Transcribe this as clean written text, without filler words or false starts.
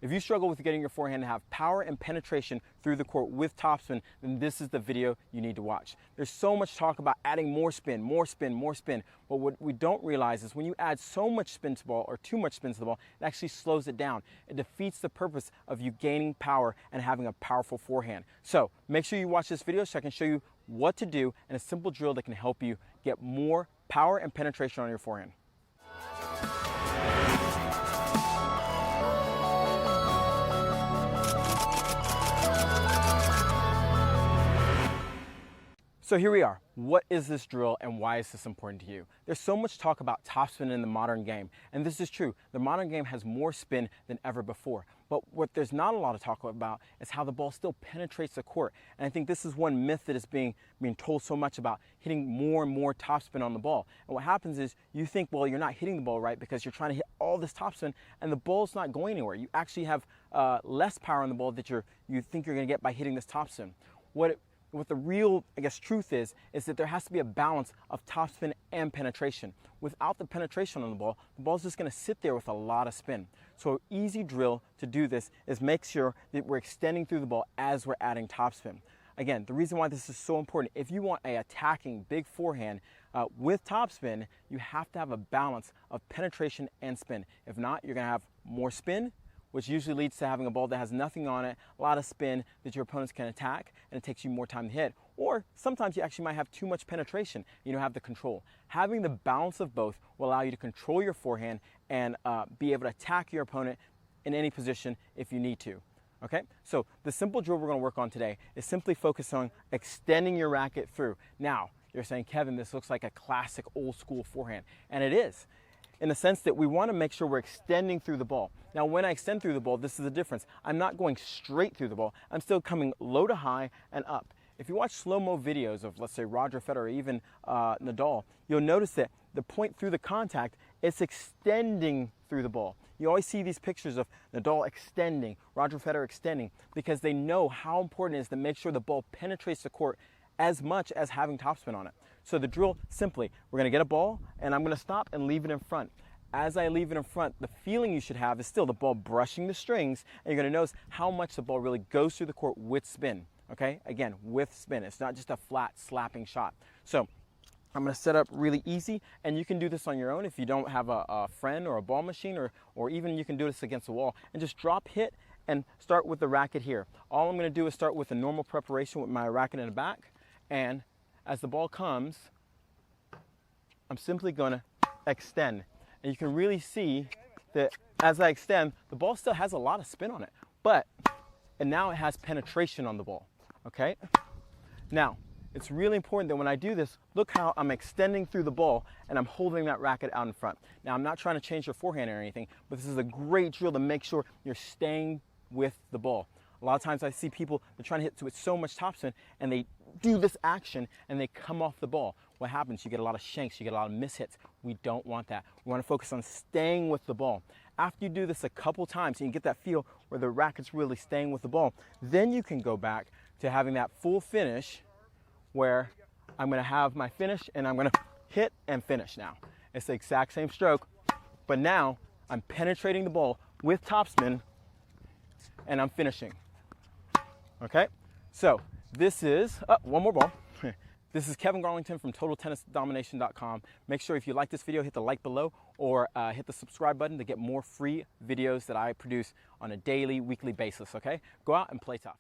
If you struggle with getting your forehand to have power and penetration through the court with topspin, then this is the video you need to watch. There's so much talk about adding more spin, more spin, more spin, but what we don't realize is when you add so much spin to the ball or too much spin to the ball, it actually slows it down. It defeats the purpose of you gaining power and having a powerful forehand. So make sure you watch this video so I can show you what to do and a simple drill that can help you get more power and penetration on your forehand. So here we are. What is this drill and why is this important to you? There's so much talk about topspin in the modern game, and this is true. The modern game has more spin than ever before. But what there's not a lot of talk about is how the ball still penetrates the court. And I think this is one myth that is being told so much about hitting more and more topspin on the ball. And what happens is you think, well, you're not hitting the ball right because you're trying to hit all this topspin and the ball's not going anywhere. You actually have less power on the ball that you think you're going to get by hitting this topspin. What the real, truth is that there has to be a balance of topspin and penetration. Without the penetration on the ball's just going to sit there with a lot of spin. So an easy drill to do this is make sure that we're extending through the ball as we're adding topspin. Again, the reason why this is so important, if you want an attacking big forehand with topspin, you have to have a balance of penetration and spin. If not, you're going to have more spin, which usually leads to having a ball that has nothing on it, a lot of spin that your opponents can attack, and it takes you more time to hit. Or sometimes you actually might have too much penetration, you don't have the control. Having the balance of both will allow you to control your forehand and be able to attack your opponent in any position if you need to. Okay, so the simple drill we're going to work on today is simply focus on extending your racket through. Now, you're saying, Kevin, this looks like a classic old school forehand, and it is, in the sense that we want to make sure we're extending through the ball. Now, when I extend through the ball, this is the difference. I'm not going straight through the ball. I'm still coming low to high and up. If you watch slow-mo videos of, let's say, Roger Federer or even Nadal, you'll notice that the point through the contact, it's extending through the ball. You always see these pictures of Nadal extending, Roger Federer extending, because they know how important it is to make sure the ball penetrates the court as much as having topspin on it. So the drill, simply, we're going to get a ball, and I'm going to stop and leave it in front. As I leave it in front, the feeling you should have is still the ball brushing the strings, and you're going to notice how much the ball really goes through the court with spin. Okay? Again, with spin. It's not just a flat slapping shot. So I'm going to set up really easy, and you can do this on your own if you don't have a friend or a ball machine, or even you can do this against the wall, and just drop, hit, and start with the racket here. All I'm going to do is start with a normal preparation with my racket in the back, and as the ball comes, I'm simply going to extend. And you can really see that as I extend, the ball still has a lot of spin on it, and now it has penetration on the ball, okay? Now, it's really important that when I do this, look how I'm extending through the ball and I'm holding that racket out in front. Now, I'm not trying to change your forehand or anything, but this is a great drill to make sure you're staying with the ball. A lot of times I see people, they're trying to hit with so much topspin and they do this action and they come off the ball. What happens? You get a lot of shanks, you get a lot of mishits. We don't want that. We want to focus on staying with the ball. After you do this a couple times and you get that feel where the racket's really staying with the ball, then you can go back to having that full finish where I'm going to have my finish and I'm going to hit and finish now. It's the exact same stroke, but now I'm penetrating the ball with topspin and I'm finishing. Okay, so this is, one more ball. This is Kevin Garlington from TotalTennisDomination.com. Make sure if you like this video, hit the like below or hit the subscribe button to get more free videos that I produce on a daily, weekly basis, okay? Go out and play tough.